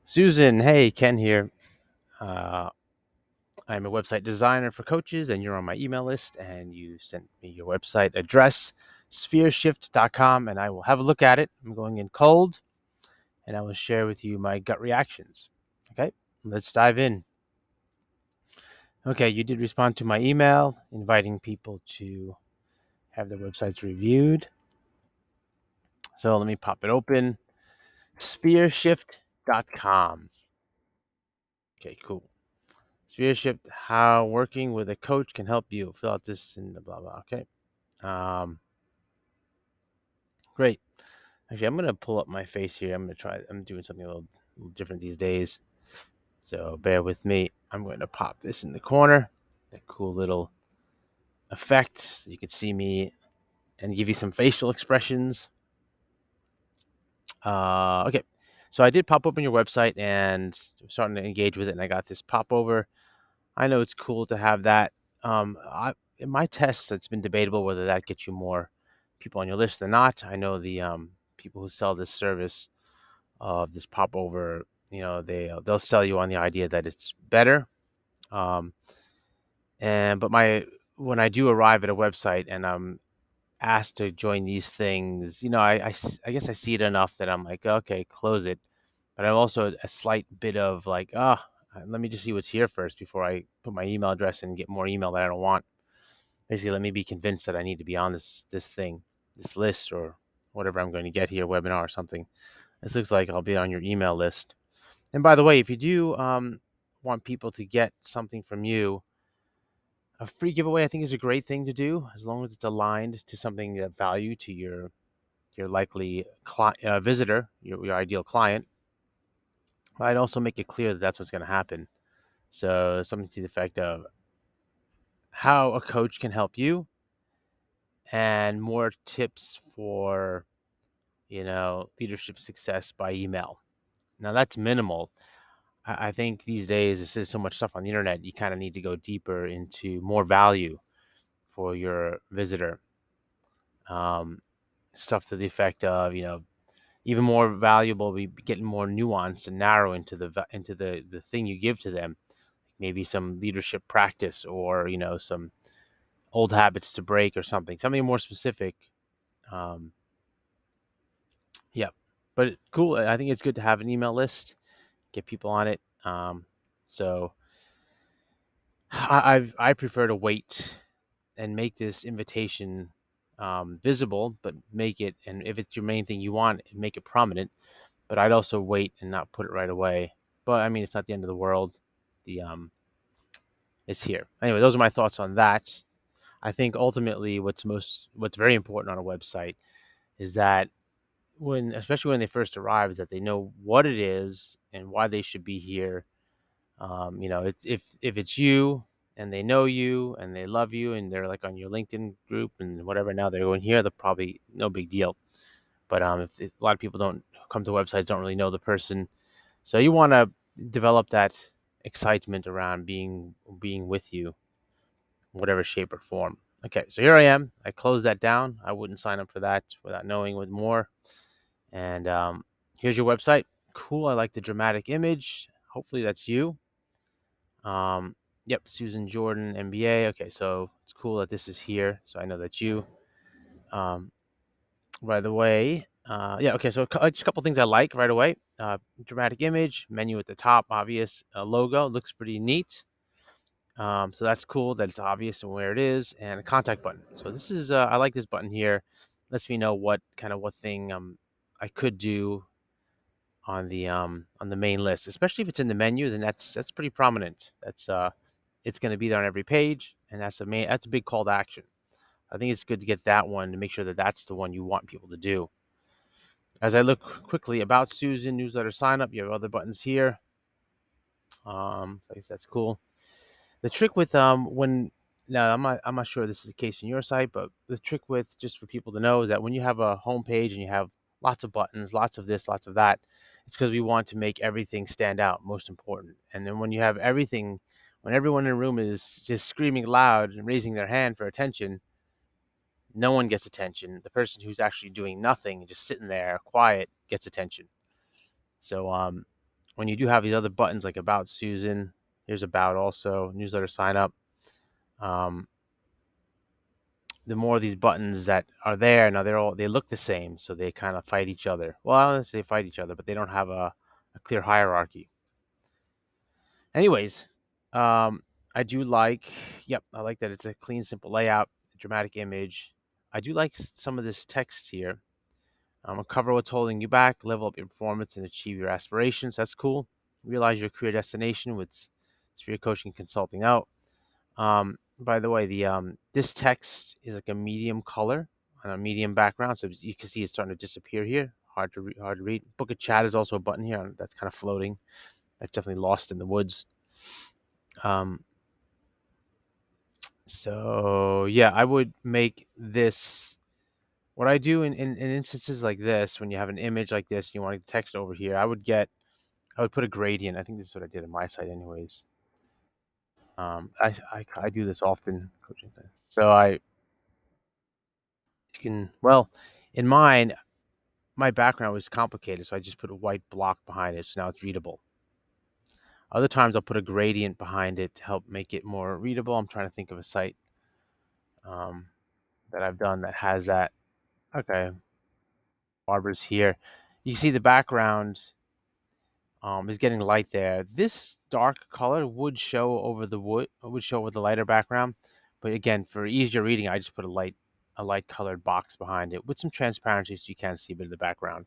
Susan, hey, Ken here. Uh, I'm a website designer for coaches, and you're on my email list, and you sent me your website address, sphereshift.com, and I will have a look at it. I'm going in cold, and I will share with you my gut reactions. Okay, let's dive in. Okay, you did respond to my email inviting people to have their websites reviewed. So let me pop it open. Sphereshift.com. Okay, cool. Sphereshift, how working with a coach can help you. Fill out this and blah, blah. Okay. Um, Great. Actually, I'm going to pull up my face here. I'm doing something little different these days. So bear with me. I'm going to pop this in the corner. That cool little effect so you can see me and give you some facial expressions. Okay. So I did pop open your website and I'm starting to engage with it, and I got this pop over. I know it's cool to have that. In my tests, it's been debatable whether that gets you more people on your list or not. I know the people who sell this service of this pop over, they'll sell you on the idea that it's better. Um, and but my when I do arrive at a website and I'm asked to join these things, I guess I see it enough that I'm like, okay, close it. But I'm also a slight bit of like, let me just see what's here first before I put my email address and get more email that I don't want. Basically, let me be convinced that I need to be on this thing, this list, or whatever I'm going to get here, webinar or something. This looks like I'll be on your email list. And by the way, if you do want people to get something from you, a free giveaway I think is a great thing to do as long as it's aligned to something of value to your likely visitor, your ideal client. I'd also make it clear that that's what's going to happen. So something to the effect of how a coach can help you and more tips for, leadership success by email. Now that's minimal. I think these days there's so much stuff on the internet, you kind of need to go deeper into more value for your visitor. Um, Stuff to the effect of, even more valuable, be getting more nuanced and narrow into the thing you give to them. Maybe some leadership practice, or some old habits to break, or something more specific. Um, yeah, but cool. I think it's good to have an email list, get people on it. So I prefer to wait and make this invitation visible, but make it, and if it's your main thing you want, make it prominent. But I'd also wait and not put it right away. But I mean, it's not the end of the world. The It's here anyway. Those are my thoughts on that. I think ultimately, what's very important on a website is that especially when they first arrive, is that they know what it is and why they should be here. If it's you and they know you and they love you and they're like on your LinkedIn group and whatever, now they're going here, they're probably no big deal. But if a lot of people don't come to websites, don't really know the person, so you want to develop that excitement around being with you, whatever shape or form. Okay, so here I am. I closed that down. I wouldn't sign up for that without knowing with more. And here's your website. Cool. I like the dramatic image. Hopefully that's you. Um, yep, Susan Jordan, MBA. Okay, so it's cool that this is here. So I know that's you. Um, by the way, yeah, okay, so just a couple things I like right away. Dramatic image, menu at the top, obvious. Logo looks pretty neat. So that's cool that it's obvious and where it is, and a contact button. So this is, I like this button here. Lets me know what thing I could do on the main list, especially if it's in the menu. Then that's pretty prominent. It's going to be there on every page, and that's a big call to action. I think it's good to get that one to make sure that that's the one you want people to do. As I look quickly, about Susan, newsletter sign up, you have other buttons here. I guess that's cool. The trick with when now I'm not sure this is the case in your site, but the trick with, just for people to know, is that when you have a home page and you have lots of buttons, lots of this, lots of that, it's because we want to make everything stand out, most important. And then when you have everything, when everyone in the room is just screaming loud and raising their hand for attention, no one gets attention. The person who's actually doing nothing, just sitting there quiet, gets attention. So when you do have these other buttons like About Susan, here's About also, newsletter sign up. Um, the more of these buttons that are there, now they look the same, so they kind of fight each other. Well, I don't know if they fight each other, but they don't have a clear hierarchy. Anyways, um, I do like, yep, I like that it's a clean, simple layout, dramatic image. I do like some of this text here. Uncover what's holding you back, level up your performance, and achieve your aspirations. That's cool. Realize your career destination with Sphere Coaching and Consulting out. By the way, the this text is like a medium color on a medium background, so you can see it's starting to disappear here. Hard to read. Book a chat is also a button here that's kind of floating. That's definitely lost in the woods. Um, so yeah, I would make this. What I do in instances like this, when you have an image like this, you want to text over here, I would put a gradient. I think this is what I did on my site, anyways. I do this often, coaching sites. So you can, well, in mine, my background was complicated, so I just put a white block behind it, so now it's readable. Other times I'll put a gradient behind it to help make it more readable. I'm trying to think of a site um, that I've done that has that. Okay, Barbara's here. You see the background is getting light there. This dark color would show over the would show with the lighter background, but again, for easier reading, I just put a light colored box behind it with some transparency so you can see a bit of the background.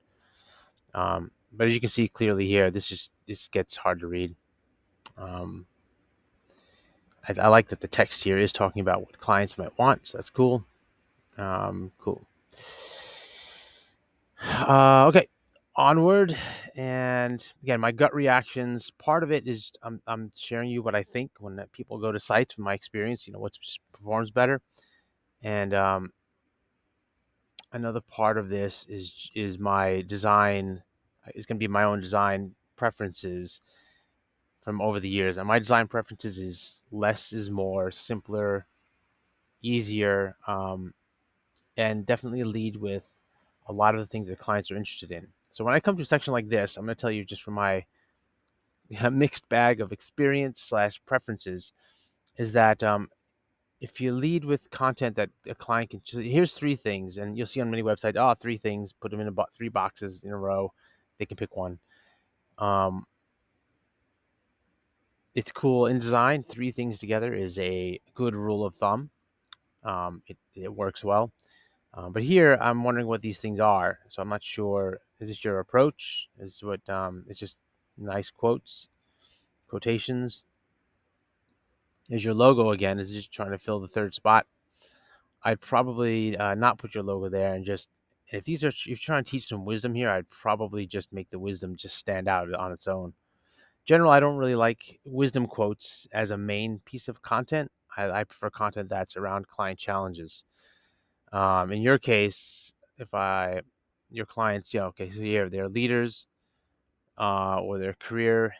But as you can see clearly here, this gets hard to read. Um, I like that the text here is talking about what clients might want, so that's cool. Cool. Okay, onward. And again, my gut reactions. Part of it is I'm sharing you what I think when people go to sites from my experience. You know what performs better, and another part of this is my design. Is going to be my own design preferences from over the years. And my design preferences is less is more, simpler, easier, and definitely lead with a lot of the things that clients are interested in. So when I come to a section like this, I'm going to tell you just from my mixed bag of experience slash preferences is that if you lead with content that a client can, here's three things, and you'll see on many websites, three things, put them in three boxes in a row, they can pick one. Um, it's cool in design. Three things together is a good rule of thumb. It works well. But here, I'm wondering what these things are. So I'm not sure. Is this your approach? Is what it's just nice quotations? Is your logo again? Is it just trying to fill the third spot? I'd probably not put your logo there and just if you're trying to teach some wisdom here, I'd probably just make the wisdom just stand out on its own. General, I don't really like wisdom quotes as a main piece of content. I prefer content that's around client challenges. In your case, if I your clients, yeah, okay, so here they're leaders, or they're career.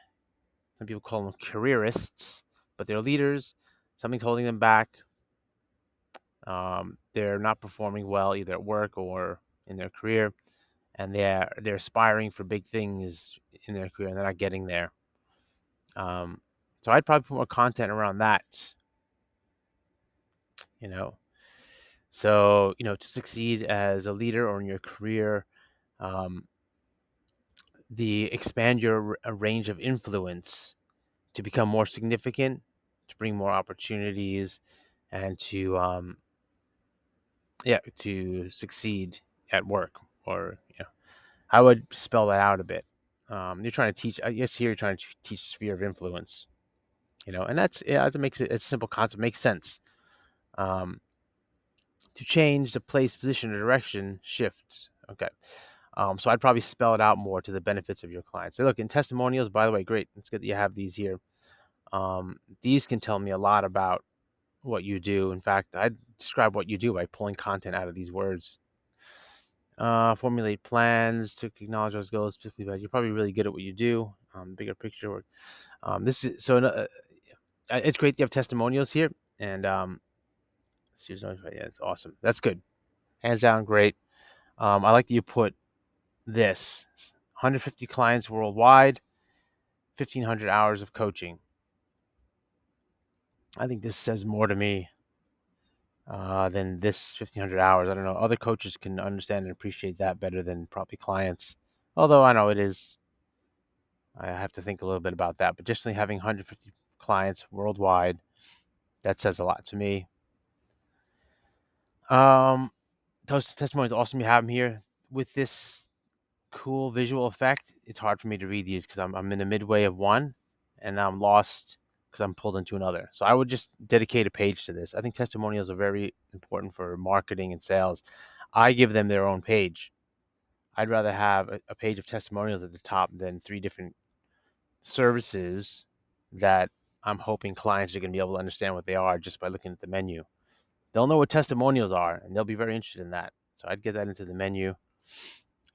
Some people call them careerists, but they're leaders. Something's holding them back. They're not performing well either at work or in their career, and they're aspiring for big things in their career, and they're not getting there. Um, so I'd probably put more content around that. You know, so to succeed as a leader or in your career, um, the expand your range of influence to become more significant, to bring more opportunities, and to to succeed at work. Or I would spell that out a bit. You're trying to teach. I guess here you're trying to teach sphere of influence. And that's that makes it. It's a simple concept. Makes sense. Um, to change the place, position, or direction, shift. Okay. So I'd probably spell it out more to the benefits of your clients. So look, in testimonials, by the way, great. It's good that you have these here. These can tell me a lot about what you do. In fact, I'd describe what you do by pulling content out of these words. Formulate plans to acknowledge those goals specifically, but you're probably really good at what you do. Bigger picture. This is so. It's great that you have testimonials here, and Susan, yeah, it's awesome. That's good. Hands down, great. I like that you put this 150 clients worldwide. 1,500 hours of coaching. I think this says more to me than this 1,500 hours. I don't know. Other coaches can understand and appreciate that better than probably clients. Although I know it is, I have to think a little bit about that. But just having 150 clients worldwide, that says a lot to me. Those testimonies awesome you have them here with this cool visual effect. It's hard for me to read these because I'm in the midway of one, and I'm lost because I'm pulled into another. So I would just dedicate a page to this. I think testimonials are very important for marketing and sales. I give them their own page. I'd rather have a page of testimonials at the top than three different services that I'm hoping clients are going to be able to understand what they are just by looking at the menu. They'll know what testimonials are, and they'll be very interested in that. So I'd get that into the menu.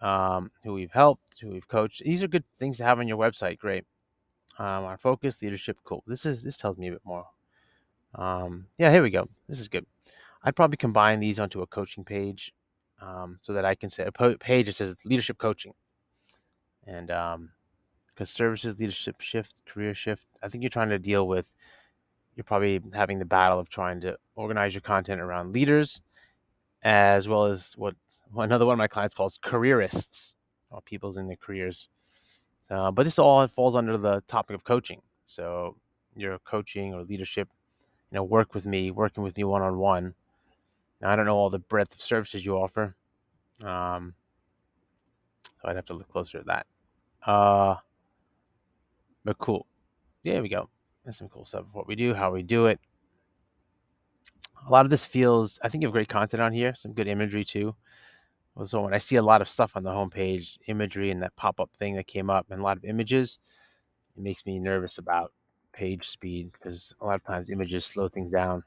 Who we've helped, who we've coached. These are good things to have on your website. Great. Our focus, leadership, cool. This tells me a bit more. Yeah, here we go. This is good. I'd probably combine these onto a coaching page, so that I can say a page that says leadership coaching, and because services, leadership shift, career shift. I think you're trying to deal with. You're probably having the battle of trying to organize your content around leaders, as well as what another one of my clients calls careerists, or people's in their careers. But this all falls under the topic of coaching. So your coaching or leadership, working with me one on one. I don't know all the breadth of services you offer, so I'd have to look closer at that. Uh, but cool. Yeah, here we go. That's some cool stuff. What we do, how we do it. A lot of this feels. I think you have great content on here. Some good imagery too. So when I see a lot of stuff on the homepage, imagery and that pop-up thing that came up, and a lot of images, it makes me nervous about page speed because a lot of times images slow things down.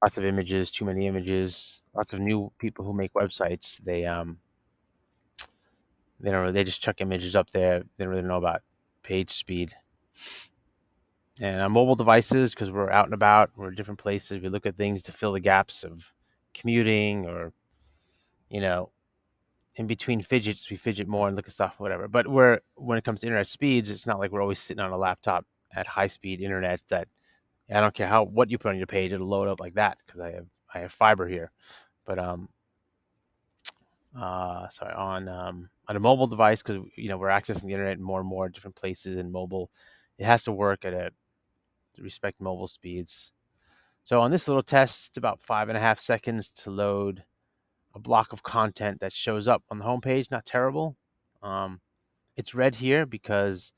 Lots of images, too many images. Lots of new people who make websites, they don't really, they just chuck images up there. They don't really know about page speed. And on mobile devices, because we're out and about, we're in different places, we look at things to fill the gaps of commuting, or you know, in between fidgets, we fidget more and look at stuff, whatever. But when it comes to internet speeds, it's not like we're always sitting on a laptop at high speed internet that I don't care what you put on your page, it'll load up like that because I have fiber here. But sorry, on a mobile device, because we're accessing the internet in more and more different places in mobile. It has to work to respect mobile speeds. So on this little test, it's about 5.5 seconds to load a block of content that shows up on the homepage. Not terrible. Um, it's red here because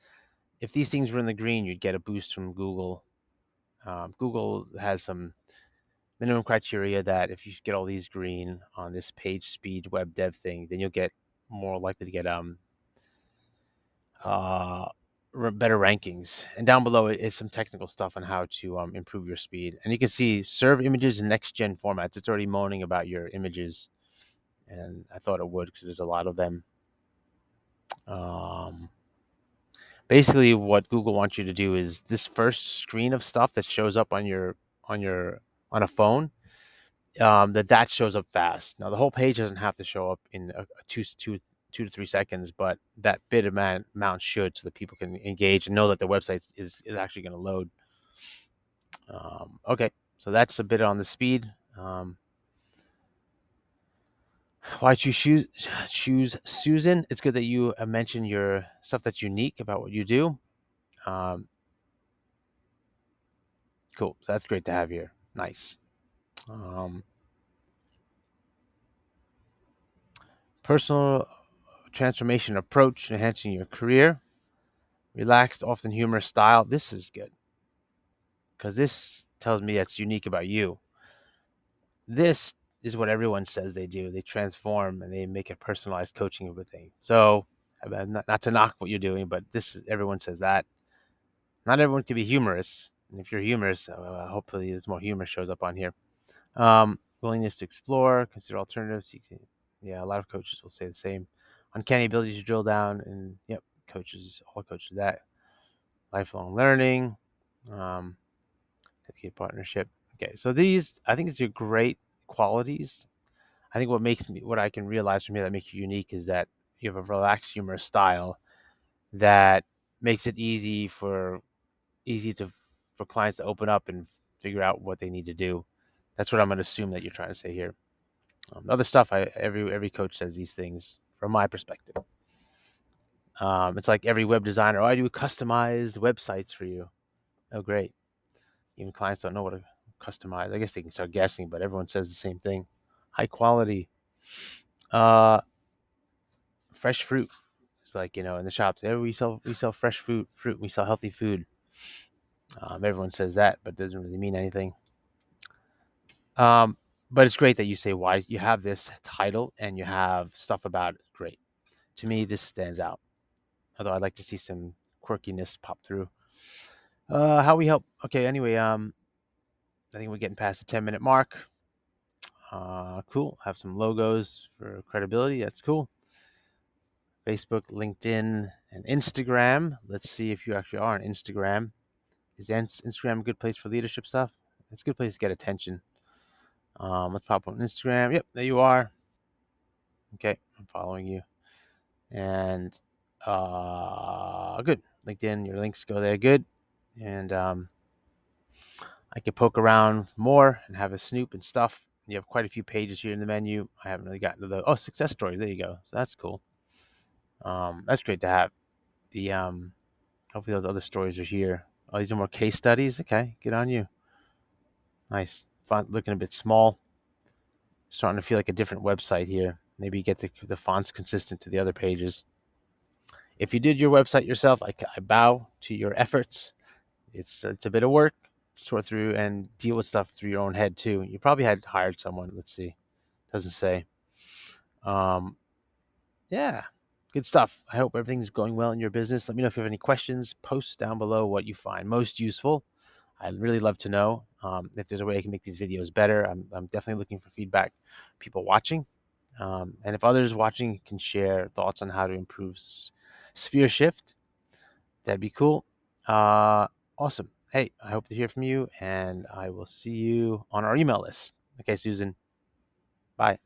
if these things were in the green, you'd get a boost from Google. Google has some minimum criteria that if you get all these green on this page speed web dev thing, then you'll get more likely to get uh, better rankings. And down below, it's some technical stuff on how to improve your speed. And you can see serve images in next gen formats. It's already moaning about your images, and I thought it would because there's a lot of them. Um, Basically, what Google wants you to do is this first screen of stuff that shows up on your on a phone, that shows up fast. Now the whole page doesn't have to show up in a two to 3 seconds, but that bit amount should, so that people can engage and know that the website is actually going to load. Okay, so that's a bit on the speed. Why choose Susan? It's good that you mentioned your stuff that's unique about what you do. Um, cool. So that's great to have here. Nice. Um, Personal transformation approach to enhancing your career. Relaxed, often humorous style. This is good because this tells me that's unique about you. This is what everyone says they do. They transform and they make a personalized coaching of a thing. So, not to knock what you're doing, but everyone says that. Not everyone can be humorous. And if you're humorous, hopefully there's more humor shows up on here. Willingness to explore, consider alternatives. Yeah, a lot of coaches will say the same. Uncanny ability to drill down, and yep, all coaches do that. Lifelong learning, um, dedicated partnership. Okay, so these, I think it's your great qualities. I think what I can realize from here that makes you unique is that you have a relaxed, humorous style that makes it easy for clients to open up and figure out what they need to do. That's what I'm going to assume that you're trying to say here. Other stuff, every coach says these things from my perspective. It's like every web designer. Oh, I do customized websites for you. Oh, great. Even clients don't know what to customize. I guess they can start guessing, but everyone says the same thing. High quality, uh, fresh fruit. It's like, in the shops. We sell fresh fruit. We sell healthy food. Everyone says that, but it doesn't really mean anything. Um, but it's great that you say why you have this title and you have stuff about it. Great. To me, this stands out. Although I'd like to see some quirkiness pop through. How we help? Okay. Anyway, I think we're getting past the 10-minute mark. Cool. Have some logos for credibility. That's cool. Facebook, LinkedIn, and Instagram. Let's see if you actually are on Instagram. Is Instagram a good place for leadership stuff? It's a good place to get attention. Let's pop on Instagram. Yep, there you are. Okay, I'm following you. And good. LinkedIn, your links go there. Good. And I could poke around more and have a snoop and stuff. You have quite a few pages here in the menu. I haven't really gotten to the success stories. There you go. So that's cool. That's great to have. The hopefully those other stories are here. Oh, these are more case studies. Okay, good on you. Nice. Font looking a bit small. Starting to feel like a different website here. Maybe get the fonts consistent to the other pages. If you did your website yourself, I bow to your efforts. It's a bit of work to sort through and deal with stuff through your own head too. You probably had hired someone. Let's see. Doesn't say. Um, yeah, good stuff. I hope everything's going well in your business. Let me know if you have any questions. Post down below what you find most useful. I'd really love to know if there's a way I can make these videos better. I'm definitely looking for feedback, people watching. And if others watching can share thoughts on how to improve sphere shift, that'd be cool. Awesome. Hey, I hope to hear from you, and I will see you on our email list. Okay, Susan. Bye.